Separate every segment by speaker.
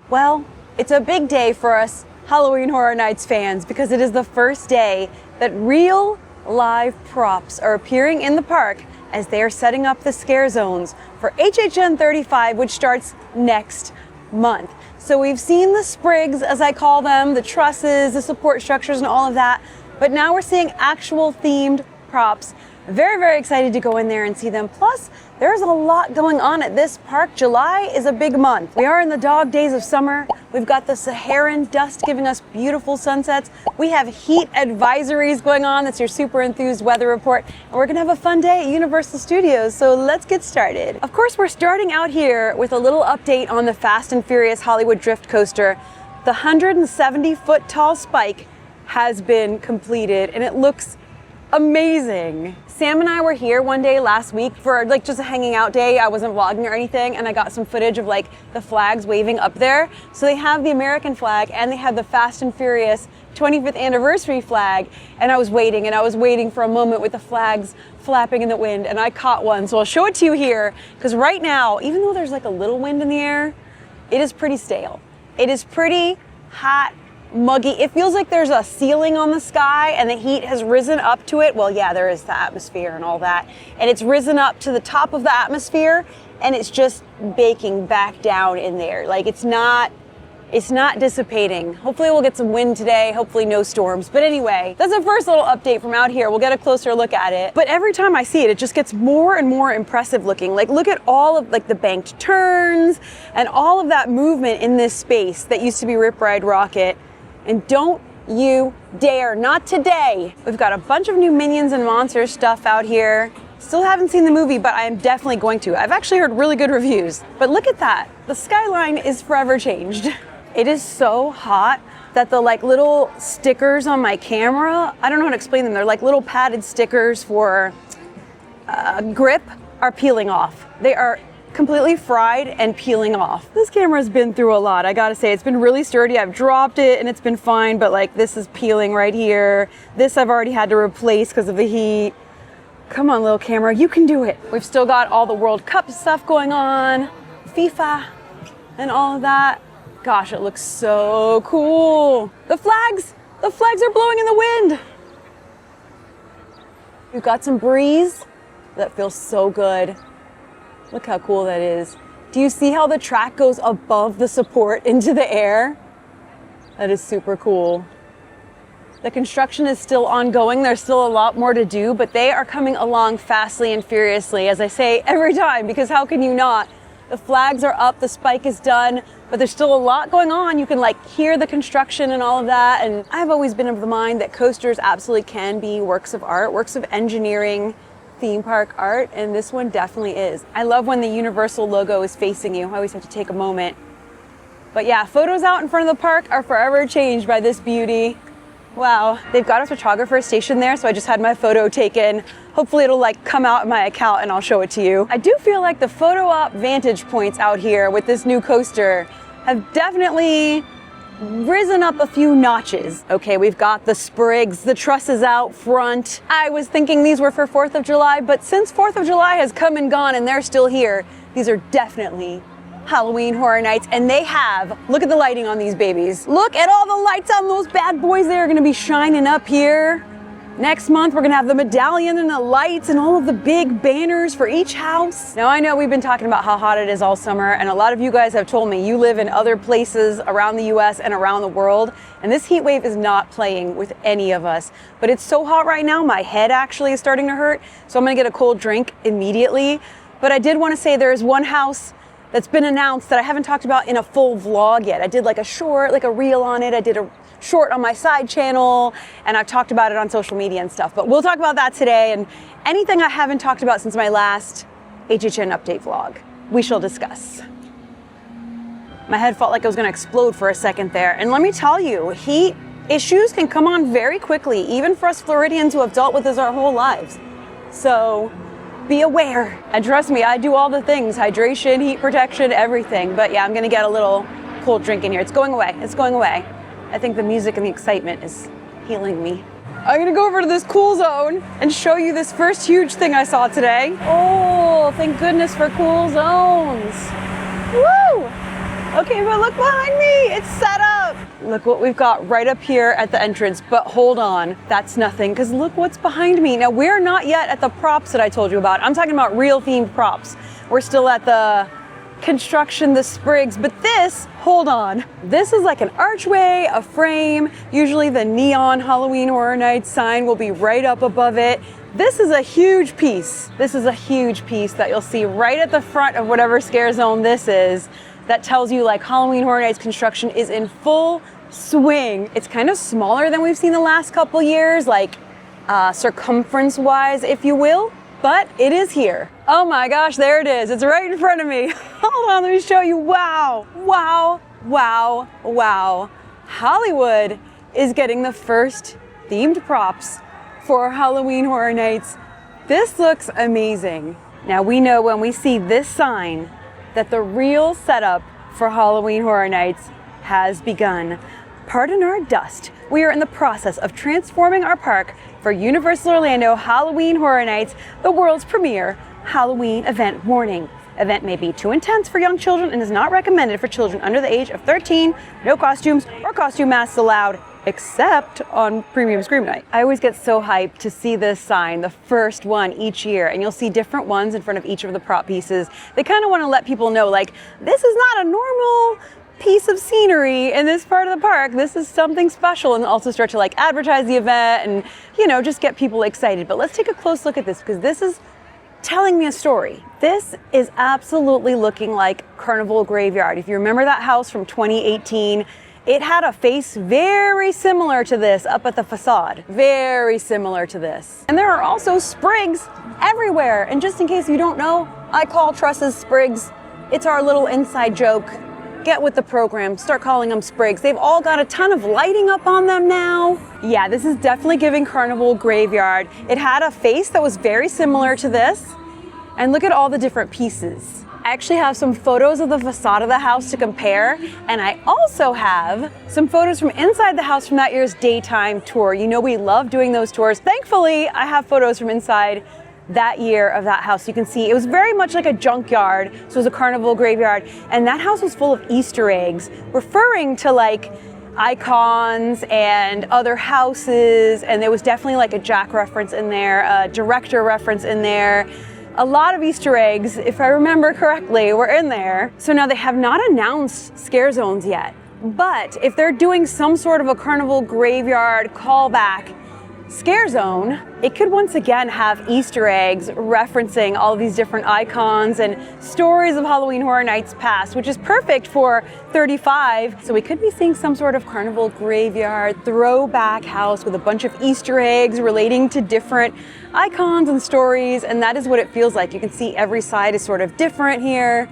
Speaker 1: Well, it's a big day for us Halloween Horror Nights fans because it is the first day that real live props are appearing in the park as they are setting up the scare zones for HHN 35, which starts next month. So we've seen the sprigs, as I call them, the trusses, the support structures and all of that, but now we're seeing actual themed props. Very, very excited to go in there and see them. Plus, there's a lot going on at this park. July is a big month. We are in the dog days of summer. We've got the Saharan dust giving us beautiful sunsets. We have heat advisories going on. That's your super enthused weather report. And we're gonna have a fun day at Universal Studios. So let's get started. Of course, we're starting out here with a little update on the Fast and Furious Hollywood Drift Coaster. The 170-foot tall spike has been completed and it looks amazing. Sam and I were here one day last week for like just a hanging out day. I wasn't vlogging or anything, and I got some footage of like the flags waving up there. So they have the American flag and they have the Fast and Furious 25th anniversary flag, and I was waiting for a moment with the flags flapping in the wind, and I caught one. So I'll show it to you here, because right now, even though there's like a little wind in the air, it is pretty stale. It is pretty hot, muggy. It feels like there's a ceiling on the sky and the heat has risen up to it. Well, yeah, there is the atmosphere and all that. And it's risen up to the top of the atmosphere and it's just baking back down in there. Like it's not dissipating. Hopefully we'll get some wind today. Hopefully no storms. But anyway, that's the first little update from out here. We'll get a closer look at it. But every time I see it, it just gets more and more impressive looking. Like look at all of like the banked turns and all of that movement in this space that used to be Rip Ride Rocket. And don't you dare, not today. We've got a bunch of new Minions and Monsters stuff out here. Still haven't seen the movie, but I am definitely going to. I've actually heard really good reviews. But look at that. The skyline is forever changed. It is so hot that the like little stickers on my camera, I don't know how to explain them. They're like little padded stickers for grip are peeling off. They are completely fried and peeling off. This camera's been through a lot. I gotta say, it's been really sturdy. I've dropped it and it's been fine, but like this is peeling right here. This I've already had to replace because of the heat. Come on, little camera, you can do it. We've still got all the World Cup stuff going on, FIFA and all of that. Gosh, it looks so cool. The flags are blowing in the wind. We've got some breeze. That feels so good. Look how cool that is. Do you see how the track goes above the support into the air? That is super cool. The construction is still ongoing. There's still a lot more to do, but they are coming along fastly and furiously, as I say every time, because how can you not? The flags are up, the spike is done, but there's still a lot going on. You can like hear the construction and all of that. And I've always been of the mind that coasters absolutely can be works of art, works of engineering, theme park art, and this one definitely is. I love when the Universal logo is facing you. I always have to take a moment. But yeah, photos out in front of the park are forever changed by this beauty. Wow, they've got a photographer stationed there, so I just had my photo taken. Hopefully it'll like come out in my account and I'll show it to you. I do feel like the photo op vantage points out here with this new coaster have definitely risen up a few notches. Okay, we've got the sprigs, the trusses out front. I was thinking these were for 4th of July, but since 4th of July has come and gone and they're still here, these are definitely Halloween Horror Nights, and they have, look at the lighting on these babies. Look at all the lights on those bad boys. They are gonna be shining up here. Next month, we're gonna have the medallion and the lights and all of the big banners for each house. Now, I know we've been talking about how hot it is all summer, and a lot of you guys have told me you live in other places around the US and around the world, and this heat wave is not playing with any of us. But it's so hot right now, my head actually is starting to hurt, so I'm gonna get a cold drink immediately. But I did wanna say there is one house that's been announced that I haven't talked about in a full vlog yet. I did like a short, like a reel on it. I did a short on my side channel, and I've talked about it on social media and stuff, but we'll talk about that today, and anything I haven't talked about since my last HHN update vlog, we shall discuss. My head felt like it was gonna explode for a second there, and let me tell you, heat issues can come on very quickly, even for us Floridians who have dealt with this our whole lives. So be aware, and trust me, I do all the things, hydration, heat protection, everything, but yeah, I'm gonna get a little cold drink in here. It's going away, it's going away. I think the music and the excitement is healing me. I'm gonna go over to this cool zone and show you this first huge thing I saw today. Oh, thank goodness for cool zones. Woo! Okay, but look behind me, it's set up. Look what we've got right up here at the entrance, but hold on, that's nothing, because look what's behind me. Now, we're not yet at the props that I told you about. I'm talking about real themed props. We're still at the construction, the sprigs, but this, hold on. This is like an archway, a frame. Usually the neon Halloween Horror Nights sign will be right up above it. This is a huge piece. This is a huge piece that you'll see right at the front of whatever scare zone this is. That tells you like Halloween Horror Nights construction is in full swing. It's kind of smaller than we've seen the last couple years, like circumference wise, if you will, but it is here. Oh my gosh, there it is. It's right in front of me. Hold on, let me show you. Wow, wow, wow, wow. Hollywood is getting the first themed props for Halloween Horror Nights. This looks amazing. Now we know when we see this sign that the real setup for Halloween Horror Nights has begun. Pardon our dust. We are in the process of transforming our park for Universal Orlando Halloween Horror Nights, the world's premier Halloween event. Warning: event may be too intense for young children and is not recommended for children under the age of 13. No costumes or costume masks allowed, except on premium scream night. I always get so hyped to see this sign, the first one each year, and you'll see different ones in front of each of the prop pieces. They kind of want to let people know, like, this is not a normal piece of scenery in this part of the park. This is something special, and also start to like advertise the event and, you know, just get people excited. But let's take a close look at this, because this is telling me a story. This is absolutely looking like Carnival Graveyard. If you remember that house from 2018, it had a face very similar to this up at the facade. Very similar to this. And there are also sprigs everywhere. And just in case you don't know, I call trusses sprigs. It's our little inside joke. Get with the program, start calling them sprigs. They've all got a ton of lighting up on them now. Yeah, this is definitely giving Carnival Graveyard. It had a face that was very similar to this. And look at all the different pieces. I actually have some photos of the facade of the house to compare, and I also have some photos from inside the house from that year's daytime tour. You know we love doing those tours. Thankfully, I have photos from inside that year of that house. You can see it was very much like a junkyard, so it was a Carnival Graveyard, and that house was full of Easter eggs, referring to like icons and other houses, and there was definitely like a Jack reference in there, a director reference in there. A lot of Easter eggs, if I remember correctly, were in there. So now they have not announced scare zones yet, but if they're doing some sort of a Carnival Graveyard callback scare zone, it could once again have Easter eggs referencing all of these different icons and stories of Halloween Horror Nights past, which is perfect for 35. So we could be seeing some sort of Carnival Graveyard throwback house with a bunch of Easter eggs relating to different icons and stories, and that is what it feels like. You can see every side is sort of different here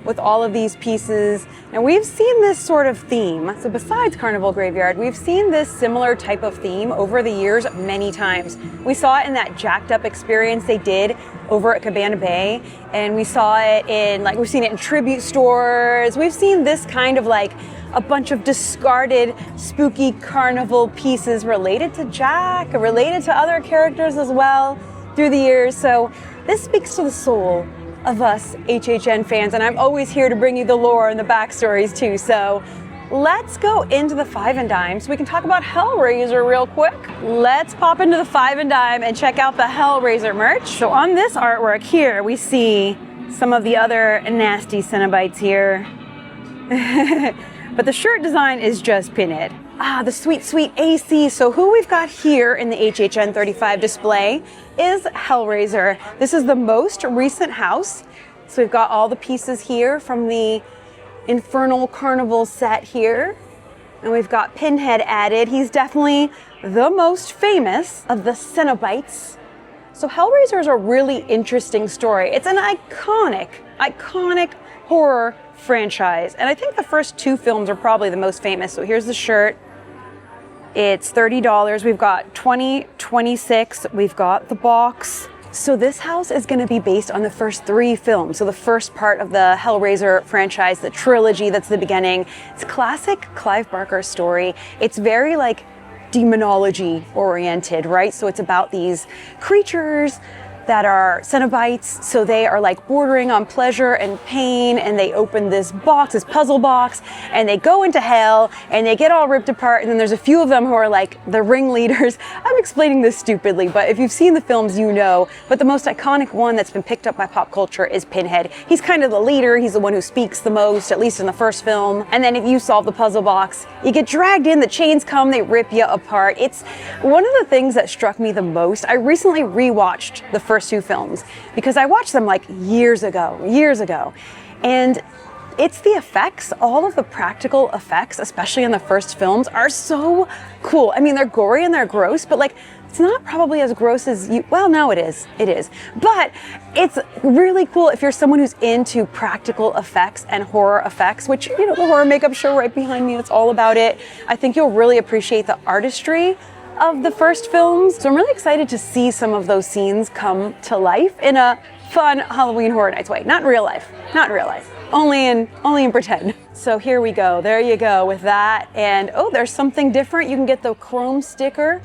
Speaker 1: with all of these pieces. Now we've seen this sort of theme, so besides Carnival Graveyard, we've seen this similar type of theme over the years many times. We saw it in that jacked up experience they did over at Cabana Bay, and we saw it in, like, we've seen it in tribute stores. We've seen this kind of like a bunch of discarded spooky carnival pieces related to Jack, related to other characters as well through the years. So this speaks to the soul of us HHN fans, and I'm always here to bring you the lore and the backstories too. So let's go into the Five and Dime so we can talk about Hellraiser real quick. Let's pop into the Five and Dime and check out the Hellraiser merch. So on this artwork here, we see some of the other nasty Cenobites here. But the shirt design is just Pinhead. Ah, the sweet, sweet AC. So who we've got here in the HHN 35 display is Hellraiser. This is the most recent house. So we've got all the pieces here from the Infernal Carnival set here. And we've got Pinhead added. He's definitely the most famous of the Cenobites. So Hellraiser is a really interesting story. It's an iconic horror franchise. And I think the first two films are probably the most famous. So here's the shirt. It's $30. We've got 20, 26. We've got the box. So this house is going to be based on the first three films. So the first part of the Hellraiser franchise, the trilogy that's the beginning. It's classic Clive Barker story. It's very like demonology oriented, right? So it's about these creatures that are Cenobites, so they are like bordering on pleasure and pain, and they open this box, this puzzle box, and they go into hell, and they get all ripped apart, and then there's a few of them who are like the ringleaders. I'm explaining this stupidly, but if you've seen the films, you know, but the most iconic one that's been picked up by pop culture is Pinhead. He's kind of the leader, he's the one who speaks the most, at least in the first film, and then if you solve the puzzle box, you get dragged in, the chains come, they rip you apart. It's one of the things that struck me the most. I recently rewatched the first two films because I watched them like years ago, and it's the effects, all of the practical effects, especially in the first films, are so cool. I mean, they're gory and they're gross, but like, it's not probably as gross as you, well, no, it is, but it's really cool if you're someone who's into practical effects and horror effects, which, you know, the horror makeup show right behind me, it's all about it. I think you'll really appreciate the artistry of the first films. So I'm really excited to see some of those scenes come to life in a fun Halloween Horror Nights way. Not in real life, only in pretend. So here we go, there you go with that. And oh, there's something different. You can get the chrome sticker.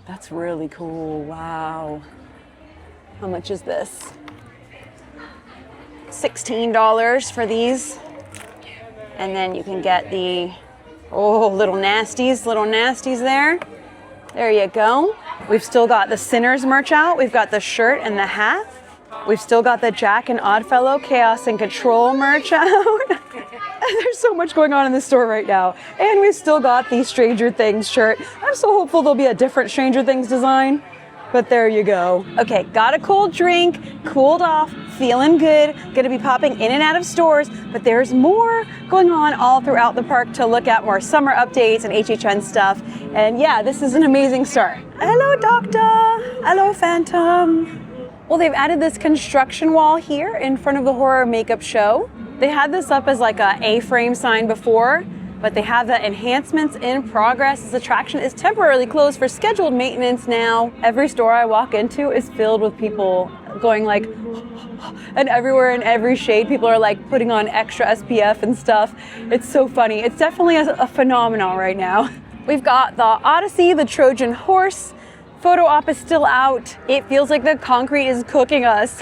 Speaker 1: That's really cool, wow. How much is this? $16 for these. And then you can get the, oh, little nasties there. There you go. We've still got the Sinners merch out. We've got the shirt and the hat. We've still got the Jack and Oddfellow Chaos and Control merch out. There's so much going on in the store right now. And we've still got the Stranger Things shirt. I'm so hopeful there'll be a different Stranger Things design. But there you go. Okay, got a cold drink, cooled off, feeling good, gonna be popping in and out of stores, but there's more going on all throughout the park to look at, more summer updates and HHN stuff. And yeah, this is an amazing start. Hello, Doctor. Hello, Phantom. Well, they've added this construction wall here in front of the horror makeup show. They had this up as like a A-frame sign before, but they have the enhancements in progress. This attraction is temporarily closed for scheduled maintenance now. Every store I walk into is filled with people going like, and everywhere in every shade, people are like putting on extra SPF and stuff. It's so funny. It's definitely a phenomenon right now. We've got the Odyssey, the Trojan Horse. Photo op is still out. It feels like the concrete is cooking us.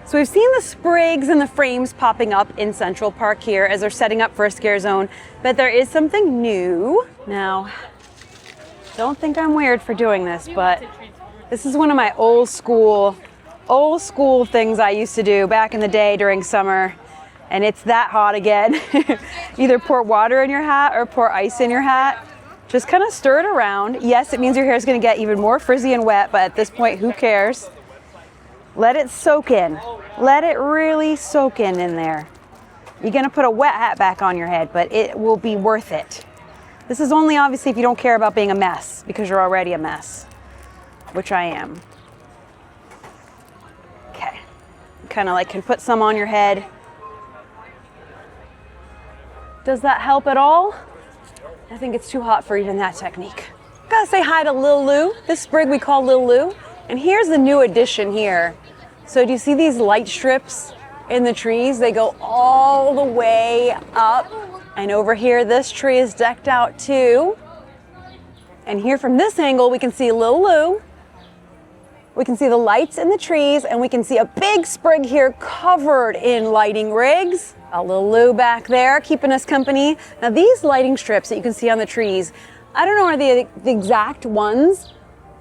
Speaker 1: So we've seen the sprigs and the frames popping up in Central Park here as they're setting up for a scare zone, but there is something new. Now, don't think I'm weird for doing this, but this is one of my old school things I used to do back in the day during summer, and it's that hot again. Either pour water in your hat or pour ice in your hat. Just kind of stir it around. Yes, it means your hair is going to get even more frizzy and wet, but at this point, who cares? Let it soak in. Let it really soak in there. You're gonna put a wet hat back on your head, but it will be worth it. This is only obviously if you don't care about being a mess, because you're already a mess, which I am. Okay, kind of like can put some on your head. Does that help at all? I think it's too hot for even that technique. Gotta say hi to Lil Lou. This sprig we call Lil Lou. And here's the new addition here. So do you see these light strips in the trees? They go all the way up. And over here, this tree is decked out too. And here from this angle, we can see Lil Lou. We can see the lights in the trees, and we can see a big sprig here covered in lighting rigs. A Lil Lou back there keeping us company. Now these lighting strips that you can see on the trees, I don't know are they the exact ones,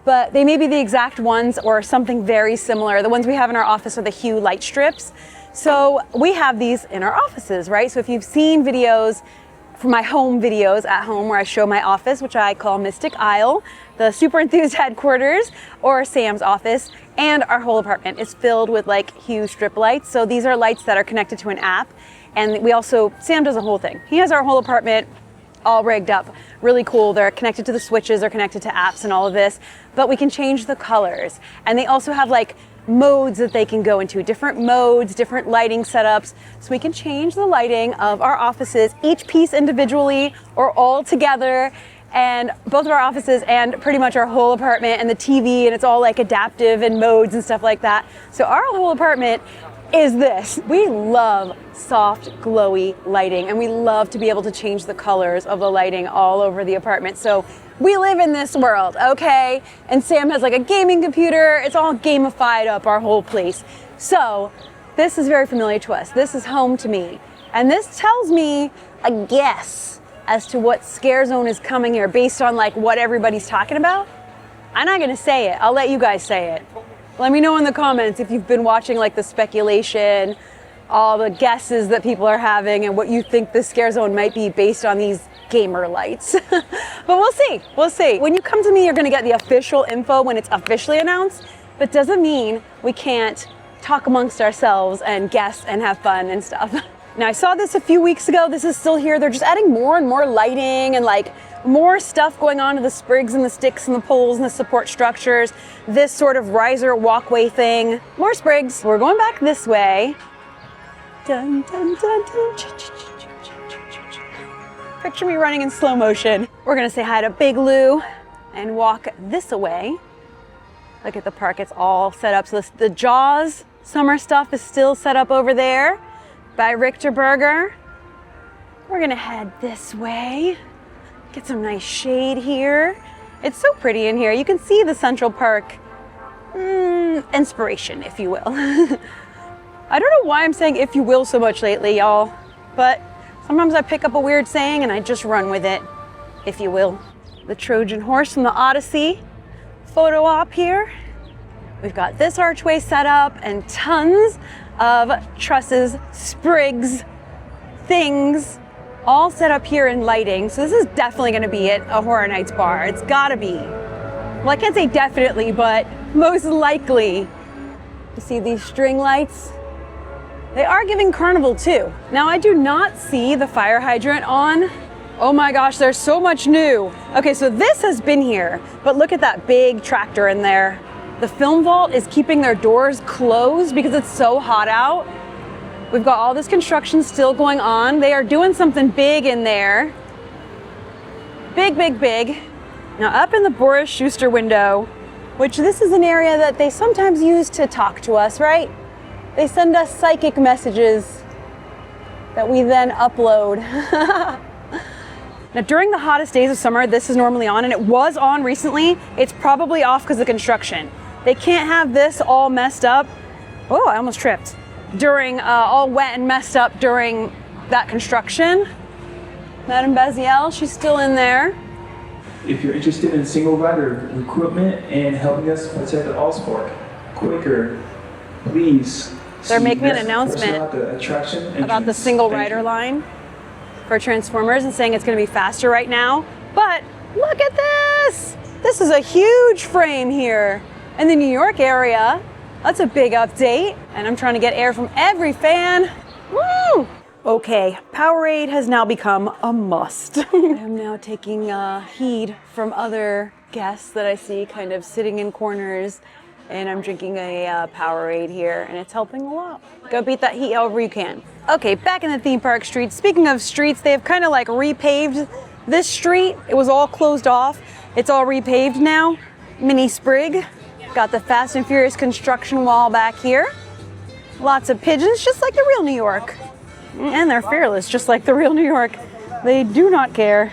Speaker 1: but they may be the exact ones or something very similar. The ones we have in our office are the Hue light strips. So we have these in our offices, right? So if you've seen videos from my home videos at home where I show my office, which I call Mystic Isle, the Super Enthused headquarters, or Sam's office, and our whole apartment is filled with like Hue strip lights. So these are lights that are connected to an app. And we also, Sam does a whole thing. He has our whole apartment all rigged up, really cool. They're connected to the switches, they're connected to apps and all of this, but we can change the colors. And they also have like modes that they can go into, different modes, different lighting setups. So we can change the lighting of our offices, each piece individually or all together, and both of our offices and pretty much our whole apartment and the TV, and it's all like adaptive and modes and stuff like that. So our whole apartment is this. We love soft, glowy lighting, and we love to be able to change the colors of the lighting all over the apartment. So we live in this world, okay? And Sam has like a gaming computer. It's all gamified up, our whole place. So this is very familiar to us. This is home to me. And this tells me a guess as to what scare zone is coming here based on like what everybody's talking about. I'm not gonna say it. I'll let you guys say it. Let me know in the comments if you've been watching like the speculation, all the guesses that people are having, and what you think the scare zone might be based on these gamer lights. But we'll see, we'll see. When you come to me, you're gonna get the official info when it's officially announced, but doesn't mean we can't talk amongst ourselves and guess and have fun and stuff. Now I saw this a few weeks ago, this is still here. They're just adding more and more lighting and like more stuff going on to the sprigs and the sticks and the poles and the support structures. This sort of riser walkway thing. More sprigs. We're going back this way. Dun, dun, dun, dun. Picture me running in slow motion. We're gonna say hi to Big Lou and walk this way. Look at the park, it's all set up. So the Jaws summer stuff is still set up over there by Richter Burger. We're gonna head this way. Get some nice shade here. It's so pretty in here. You can see the Central Park inspiration, if you will. I don't know why I'm saying if you will so much lately, y'all, but sometimes I pick up a weird saying and I just run with it, if you will. The Trojan horse from the Odyssey photo op here. We've got this archway set up and tons of trusses, sprigs, things, all set up here in lighting. So this is definitely gonna be at a Horror Nights bar. It's gotta be. Well, I can't say definitely, but most likely. You see these string lights? They are giving carnival too. Now I do not see the fire hydrant on. Oh my gosh, there's so much new. Okay, so this has been here, but look at that big tractor in there. The film vault is keeping their doors closed because it's so hot out. We've got all this construction still going on. They are doing something big in there. Big, big, big. Now up in the Boris Schuster window, which this is an area that they sometimes use to talk to us, right? They send us psychic messages that we then upload. Now during the hottest days of summer, this is normally on, and it was on recently. It's probably off because of construction. They can't have this all messed up. Oh, I almost tripped. During, all wet and messed up during that construction. Madame Baziel, she's still in there.
Speaker 2: If you're interested in single rider recruitment and helping us protect the Allspark quicker, please.
Speaker 1: They're making an announcement about the single rider line for Transformers and saying it's going to be faster right now. But look at this! This is a huge frame here in the New York area. That's a big update, and I'm trying to get air from every fan. Woo! Okay, Powerade has now become a must. I am now taking heed from other guests that I see kind of sitting in corners, and I'm drinking a Powerade here, and it's helping a lot. Go beat that heat however you can. Okay, back in the theme park streets. Speaking of streets, they've kind of like repaved this street. It was all closed off. It's all repaved now. Mini Sprig. Got the Fast and Furious construction wall back here. Lots of pigeons, just like the real New York. And they're fearless, just like the real New York. They do not care.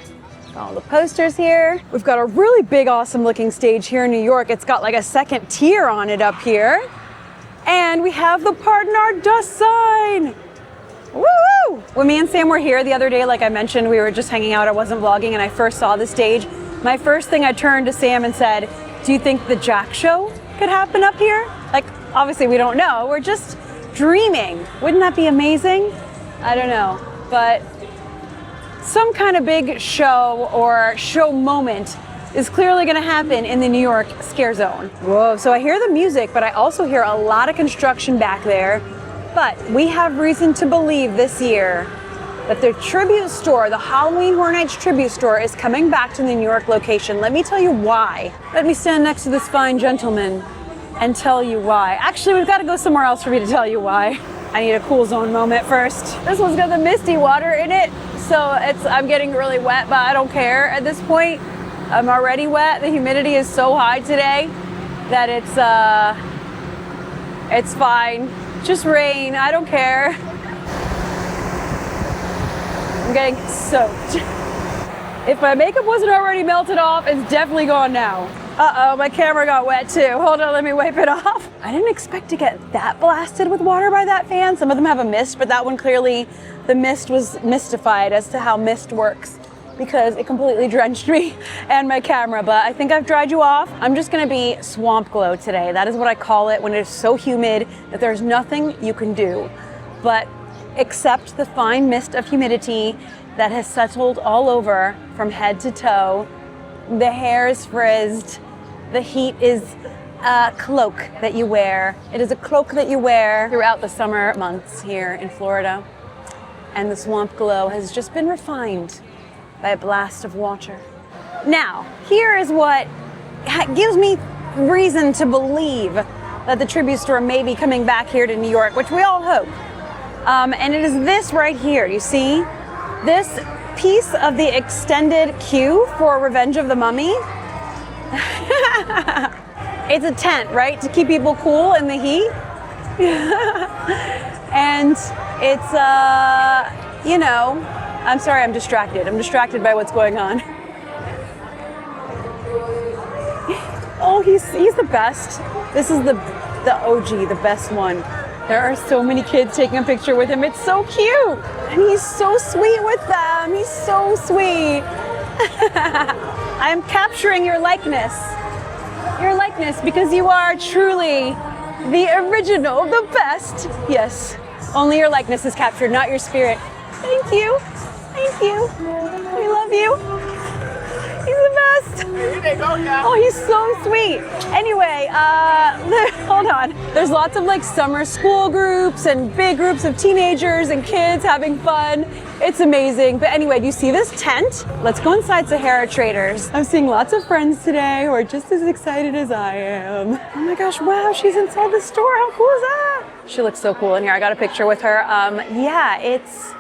Speaker 1: All the posters here. We've got a really big, awesome looking stage here in New York. It's got like a second tier on it up here. And we have the Pardon Our Dust sign. Woo! When me and Sam were here the other day, like I mentioned, we were just hanging out, I wasn't vlogging, and I first saw the stage. My first thing, I turned to Sam and said, do you think the Jack show could happen up here? Like, obviously we don't know, we're just dreaming. Wouldn't that be amazing? I don't know, but some kind of big show or show moment is clearly gonna happen in the New York scare zone. Whoa, so I hear the music, but I also hear a lot of construction back there. But we have reason to believe this year that the tribute store, the Halloween Horror Nights tribute store, is coming back to the New York location. Let me tell you why. Let me stand next to this fine gentleman and tell you why. Actually, we've got to go somewhere else for me to tell you why. I need a cool zone moment first. This one's got the misty water in it, so I'm getting really wet, but I don't care at this point. I'm already wet. The humidity is so high today that it's fine. Just rain, I don't care. I'm getting soaked. If my makeup wasn't already melted off, it's definitely gone now. Uh-oh, my camera got wet too. Hold on, let me wipe it off. I didn't expect to get that blasted with water by that fan. Some of them have a mist, but that one clearly, the mist was mystified as to how mist works because it completely drenched me and my camera, but I think I've dried you off. I'm just gonna be swamp glow today. That is what I call it when it is so humid that there's nothing you can do but accept the fine mist of humidity that has settled all over from head to toe. The hair is frizzed. The heat is a cloak that you wear. It is a cloak that you wear throughout the summer months here in Florida. And the swamp glow has just been refined by a blast of water. Now, here is what gives me reason to believe that the tribute store may be coming back here to New York, which we all hope. And it is this right here. You see? This piece of the extended queue for Revenge of the Mummy. It's a tent, right? To keep people cool in the heat. And it's, you know, I'm sorry, I'm distracted. I'm distracted by what's going on. Oh, he's the best. This is the OG, the best one. There are so many kids taking a picture with him. It's so cute. And he's so sweet with them. He's so sweet. I'm capturing your likeness. Your likeness because you are truly the original, the best. Yes, only your likeness is captured, not your spirit. Thank you. Thank you. We love you. He's the best. Oh, he's so sweet. Anyway, hold on. There's lots of like summer school groups and big groups of teenagers and kids having fun. It's amazing. But anyway, do you see this tent? Let's go inside Sahara Traders. I'm seeing lots of friends today who are just as excited as I am. Oh my gosh, wow, she's inside the store. How cool is that? She looks so cool in here. I got a picture with her. Yeah, it's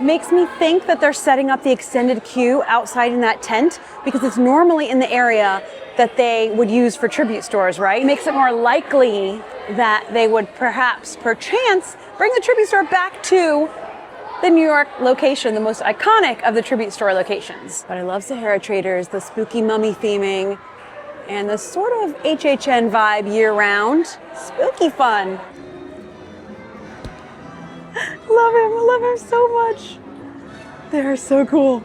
Speaker 1: makes me think that they're setting up the extended queue outside in that tent because it's normally in the area that they would use for tribute stores, right? It makes it more likely that they would perhaps, perchance, bring the tribute store back to the New York location, the most iconic of the tribute store locations. But I love Sahara Traders, the spooky mummy theming, and the sort of HHN vibe year-round. Spooky fun. Love him, I love him so much. They're so cool.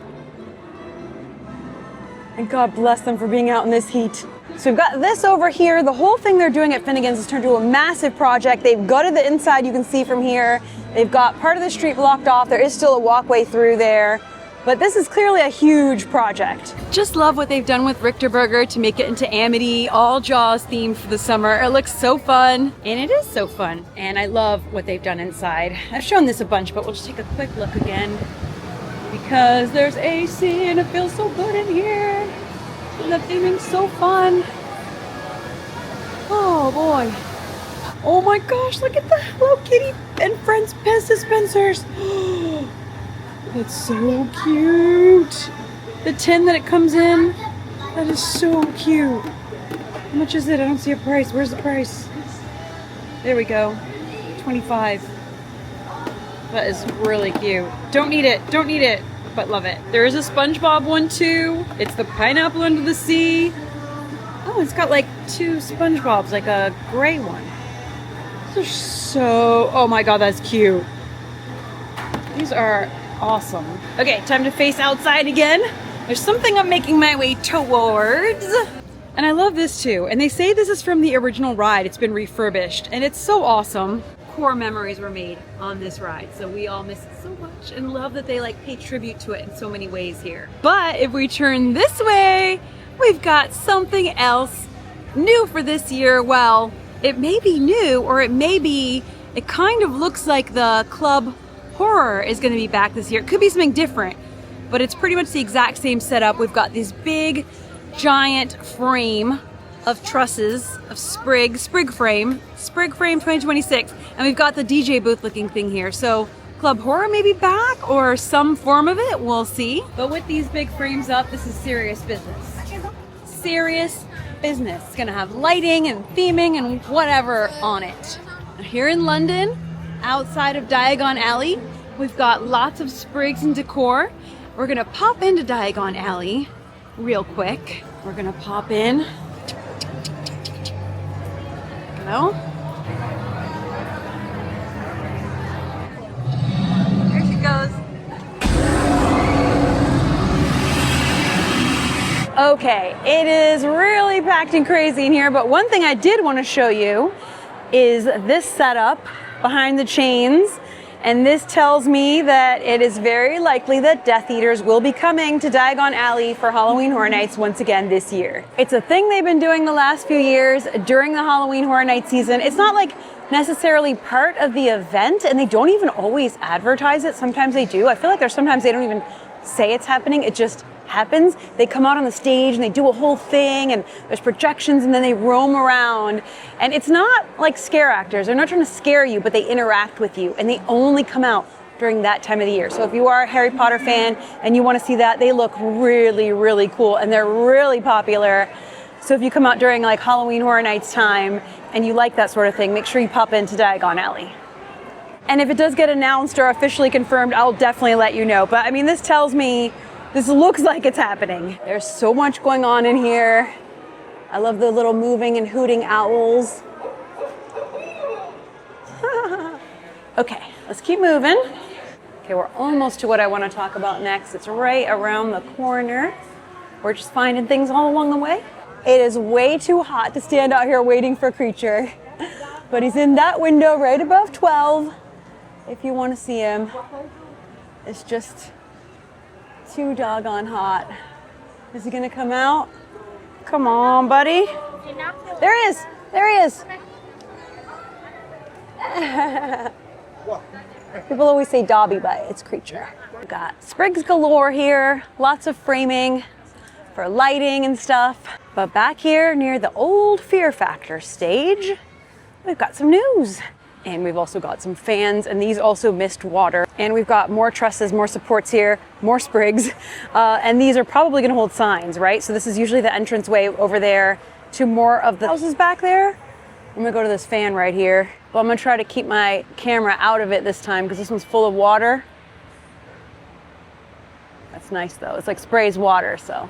Speaker 1: And God bless them for being out in this heat. So we've got this over here. The whole thing they're doing at Finnegan's has turned into a massive project. They've gutted the inside, you can see from here. They've got part of the street blocked off. There is still a walkway through there. But this is clearly a huge project. Just love what they've done with Richterberger to make it into Amity, all Jaws themed for the summer. It looks so fun, and it is so fun. And I love what they've done inside. I've shown this a bunch, but we'll just take a quick look again because there's AC and it feels so good in here. And the theming's so fun. Oh boy. Oh my gosh, look at the Hello Kitty and Friends Pez dispensers. That's so cute. The tin that it comes in, that is so cute. How much is it? I don't see a price. Where's the price? There we go. 25. That is really cute. Don't need it, but love it. There is a SpongeBob one too. It's the pineapple under the sea. Oh, it's got like two SpongeBobs, like a gray one. These are so, oh my God, that's cute. These are awesome. Okay, time to face outside again. There's something I'm making my way towards. And I love this too. And they say this is from the original ride. It's been refurbished and it's so awesome. Core memories were made on this ride. So we all miss it so much and love that they like pay tribute to it in so many ways here. But if we turn this way, we've got something else new for this year. Well, it may be new or it may be, it kind of looks like the Club Horror is going to be back this year. It could be something different, but it's pretty much the exact same setup. We've got this big, giant frame of trusses of Sprig frame 2026, and we've got the DJ booth looking thing here. So Club Horror may be back or some form of it. We'll see. But with these big frames up, this is serious business. Serious business. It's going to have lighting and theming and whatever on it. Here in London, outside of Diagon Alley, we've got lots of sprigs and decor. We're gonna pop into Diagon Alley real quick. We're gonna pop in. Go. There she goes. Okay, it is really packed and crazy in here, but one thing I did want to show you is this setup behind the chains. And this tells me that it is very likely that Death Eaters will be coming to Diagon Alley for Halloween Horror Nights once again this year. It's a thing they've been doing the last few years during the Halloween Horror Night season. It's not like necessarily part of the event, and they don't even always advertise it. Sometimes they do. I feel like there's sometimes they don't even say it's happening. It just happens. They come out on the stage and they do a whole thing, and there's projections, and then they roam around. And it's not like scare actors. They're not trying to scare you, but they interact with you, and they only come out during that time of the year. So if you are a Harry Potter fan and you want to see that, they look really, really cool, and they're really popular. So if you come out during like Halloween Horror Nights time and you like that sort of thing, make sure you pop into Diagon Alley. And if it does get announced or officially confirmed, I'll definitely let you know. But I mean, this tells me this looks like it's happening. There's so much going on in here. I love the little moving and hooting owls. Okay, let's keep moving. Okay, we're almost to what I want to talk about next. It's right around the corner. We're just finding things all along the way. It is way too hot to stand out here waiting for Creature. But he's in that window right above 12. If you want to see him. It's just too doggone hot. Is he gonna come out? Come on, buddy. There he is. There he is. People always say Dobby, but it's Creature. We've got sprigs galore here. Lots of framing for lighting and stuff. But back here near the old Fear Factor stage, we've got some news. And we've also got some fans, and these also missed water. And we've got more trusses, more supports here, more sprigs. And these are probably gonna hold signs, right? So this is usually the entranceway over there to more of the houses back there. I'm gonna go to this fan right here. But I'm gonna try to keep my camera out of it this time because this one's full of water. That's nice though, it's like sprays water, so.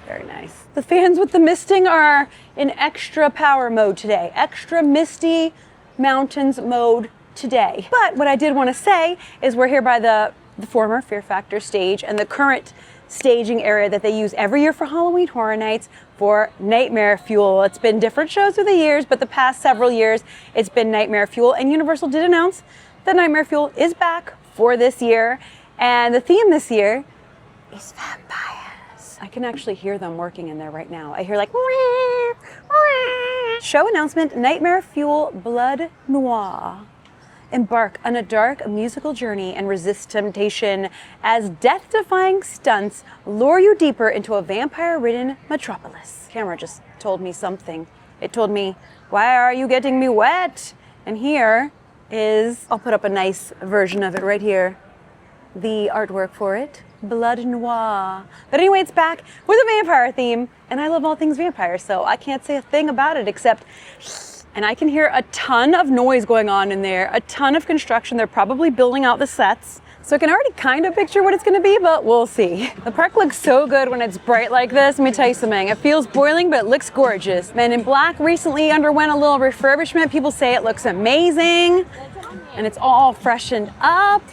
Speaker 1: Very nice. The fans with the misting are in extra power mode today. Extra misty mountains mode today. But what I did want to say is we're here by the former Fear Factor stage and the current staging area that they use every year for Halloween Horror Nights for Nightmare Fuel. It's been different shows through the years, but the past several years it's been Nightmare Fuel, and Universal did announce that Nightmare Fuel is back for this year. And the theme this year is vampires. I can actually hear them working in there right now. I hear like show announcement, Nightmare Fuel Blood Noir. Embark on a dark musical journey and resist temptation as death-defying stunts lure you deeper into a vampire-ridden metropolis. Camera just told me something. It told me, why are you getting me wet? And here is, I'll put up a nice version of it right here. The artwork for it, Blood Noir. But anyway, it's back with a vampire theme, and I love all things vampire, so I can't say a thing about it except, and I can hear a ton of noise going on in there, a ton of construction. They're probably building out the sets, so I can already kind of picture what it's gonna be, but we'll see. The park looks so good when it's bright like this. Let me tell you something, it feels boiling, but it looks gorgeous. Men in Black recently underwent a little refurbishment. People say it looks amazing, and it's all freshened up.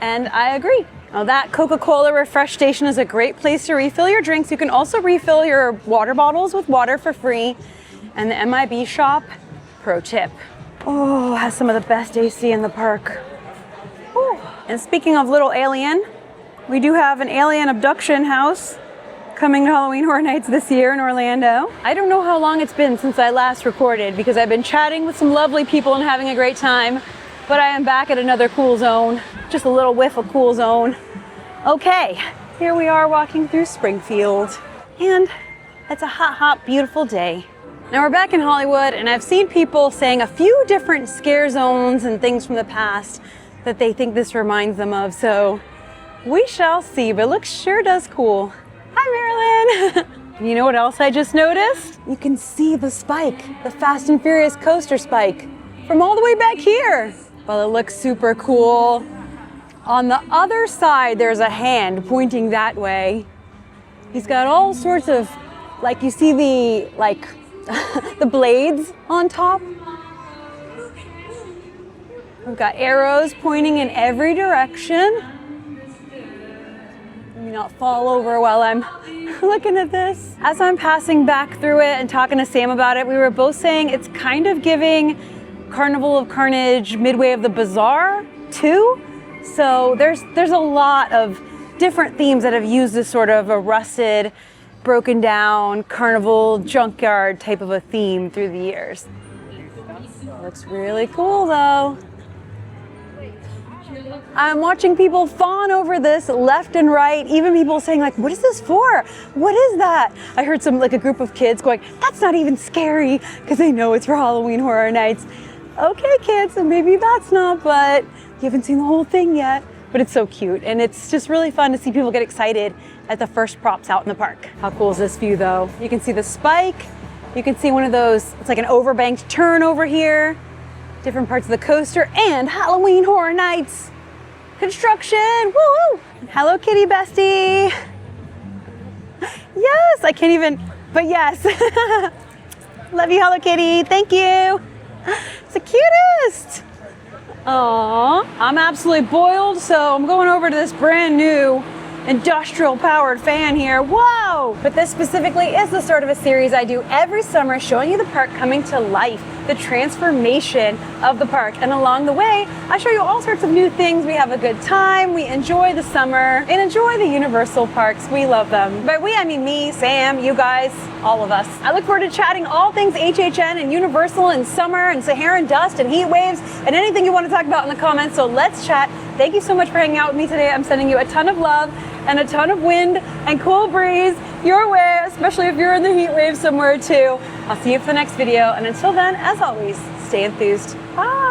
Speaker 1: And I agree. Now that Coca-Cola refresh station is a great place to refill your drinks. You can also refill your water bottles with water for free. And the MIB shop, pro tip. Oh, has some of the best AC in the park. Ooh. And speaking of little alien, we do have an alien abduction house coming to Halloween Horror Nights this year in Orlando. I don't know how long it's been since I last recorded because I've been chatting with some lovely people and having a great time. But I am back at another cool zone. Just a little whiff of cool zone. Okay, here we are walking through Springfield. And it's a hot, hot, beautiful day. Now we're back in Hollywood, and I've seen people saying a few different scare zones and things from the past that they think this reminds them of. So we shall see, but it looks sure does cool. Hi, Marilyn. And you know what else I just noticed? You can see the spike, the Fast and Furious coaster spike, from all the way back here. Well, it looks super cool. On the other side, there's a hand pointing that way. He's got all sorts of, like you see the, like, the blades on top. We've got arrows pointing in every direction. Let me not fall over while I'm looking at this. As I'm passing back through it and talking to Sam about it, we were both saying it's kind of giving Carnival of Carnage Midway of the Bazaar too. So there's a lot of different themes that have used this sort of a rusted, broken down carnival junkyard type of a theme through the years. Looks really cool though. I'm watching people fawn over this left and right, even people saying like, what is this for? What is that? I heard a group of kids going, that's not even scary, because they know it's for Halloween Horror Nights. Okay kids, so maybe that's not, but you haven't seen the whole thing yet. But it's so cute, and it's just really fun to see people get excited at the first props out in the park. How cool is this view though? You can see the spike, you can see one of those, it's like an overbanked turn over here, different parts of the coaster, and Halloween Horror Nights construction, woo! Hello Kitty bestie. Yes, I can't even, but yes. Love you, Hello Kitty, thank you. It's the cutest. Aww, I'm absolutely boiled, so I'm going over to this brand new industrial powered fan here. Whoa! But this specifically is the start of a series I do every summer showing you the park coming to life, the transformation of the park. And along the way, I show you all sorts of new things. We have a good time, we enjoy the summer, and enjoy the Universal parks. We love them. By we, I mean me, Sam, you guys, all of us. I look forward to chatting all things HHN and Universal and summer and Saharan dust and heat waves and anything you want to talk about in the comments. So let's chat. Thank you so much for hanging out with me today. I'm sending you a ton of love and a ton of wind and cool breeze your way, especially if you're in the heat wave somewhere too. I'll see you for the next video. And until then, as always, stay enthused. Bye.